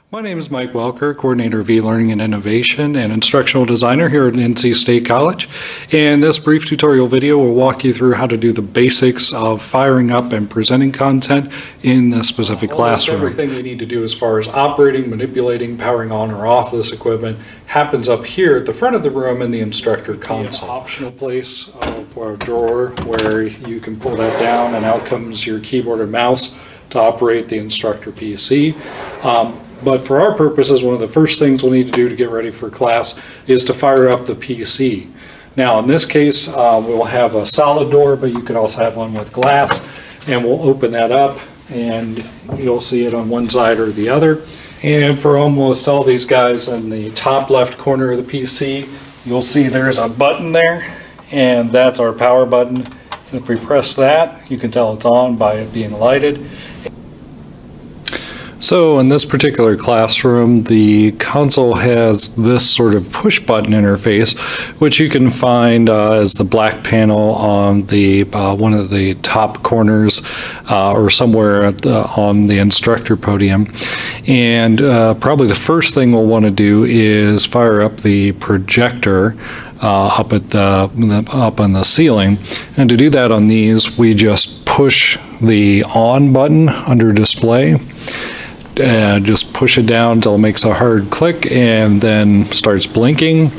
My name is Mike Welker, Coordinator of E-Learning and Innovation and Instructional Designer here at NC State College. And this brief tutorial video will walk you through how to do the basics of firing up and presenting content in the specific classroom. Everything we need to do as far as operating, manipulating, powering on or off this equipment happens up here at the front of the room in the instructor console. Optional place or a drawer where you can pull that down and out comes your keyboard or mouse to operate the instructor PC. But for our purposes, one of the first things we'll need to do to get ready for class is to fire up the PC. Now in this case, we'll have a solid door, but you could also have one with glass, and we'll open that up and you'll see it on one side or the other. And for almost all these guys, in the top left corner of the PC, you'll see there's a button there, and that's our power button. And if we press that, you can tell it's on by it being lighted. So in this particular classroom, the console has this sort of push button interface, which you can find as the black panel on the one of the top corners or somewhere on the instructor podium. And probably the first thing we'll want to do is fire up the projector up on the ceiling. And to do that on these, we just push the on button under display. Just push it down until it makes a hard click and then starts blinking,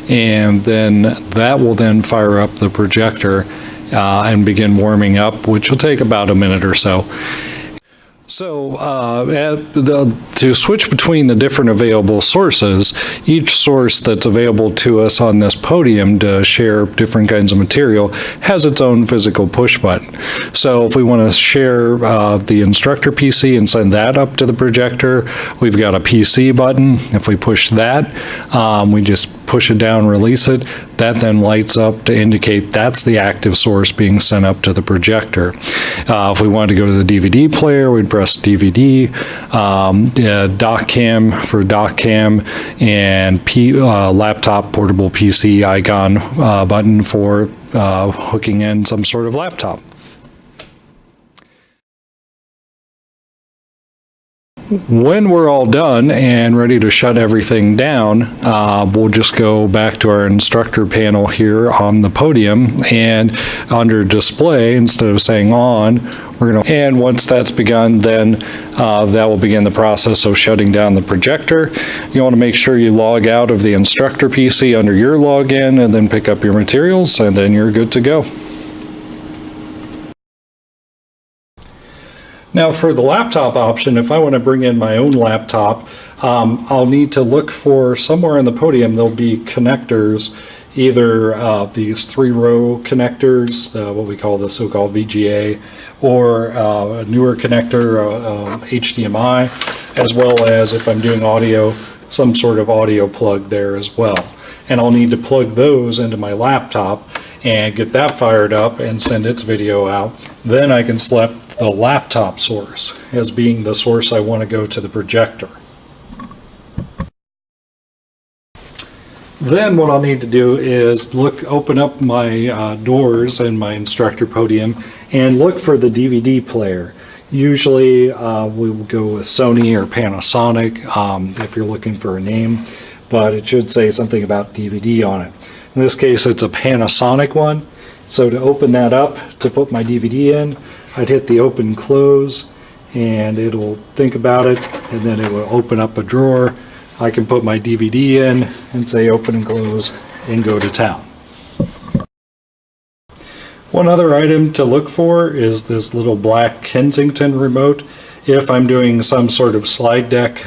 and then that will then fire up the projector and begin warming up, which will take about a minute or so. So to switch between the different available sources, each source that's available to us on this podium to share different kinds of material has its own physical push button. So if we want to share the instructor PC and send that up to the projector, we've got a PC button. If we push that, we just push it down, release it. That then lights up to indicate that's the active source being sent up to the projector. If we wanted to go to the DVD player, we'd press DVD, dock cam for dock cam, and laptop portable PC icon button for hooking in some sort of laptop. When we're all done and ready to shut everything down, we'll just go back to our instructor panel here on the podium, and under display, instead of saying on, and once that's begun, then that will begin the process of shutting down the projector. You want to make sure you log out of the instructor PC under your login and then pick up your materials, and then you're good to go. Now for the laptop option, if I want to bring in my own laptop, I'll need to look for somewhere on the podium there'll be connectors, either these 3-row connectors, what we call the so-called VGA, or a newer connector, HDMI, as well as, if I'm doing audio, some sort of audio plug there as well. And I'll need to plug those into my laptop and get that fired up and send its video out. Then I can select the laptop source as being the source I want to go to the projector. Then what I'll need to do is open up my doors in my instructor podium and look for the DVD player. Usually we will go with Sony or Panasonic if you're looking for a name, but it should say something about DVD on it. In this case, it's a Panasonic one. So to open that up, to put my DVD in, I'd hit the open close, and it'll think about it, and then it will open up a drawer. I can put my DVD in and say open and close and go to town. One other item to look for is this little black Kensington remote. If I'm doing some sort of slide deck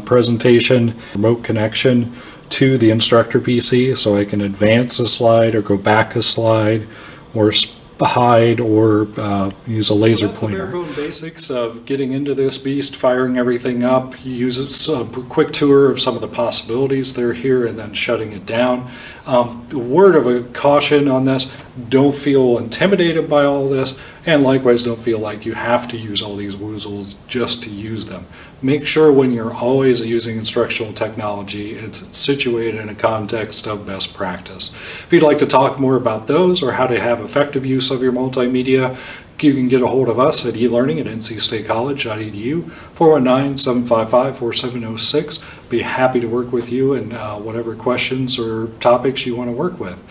presentation, remote connection to the instructor PC, so I can advance a slide or go back a slide or hide or use a laser pointer. That's the bare bone basics of getting into this beast, firing everything up. You use a quick tour of some of the possibilities that are here and then shutting it down. A word of a caution on this: don't feel intimidated by all this, and likewise don't feel like you have to use all these woozles just to use them. Make sure when you're always using instructional technology, it's situated in a context of best practice. If you'd like to talk more about those or how to have effective use of your multimedia, You can get a hold of us at elearning@ncstatecollege.edu, 419-755-4706. Be happy to work with you and whatever questions or topics you want to work with.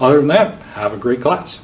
Other than that, have a great class.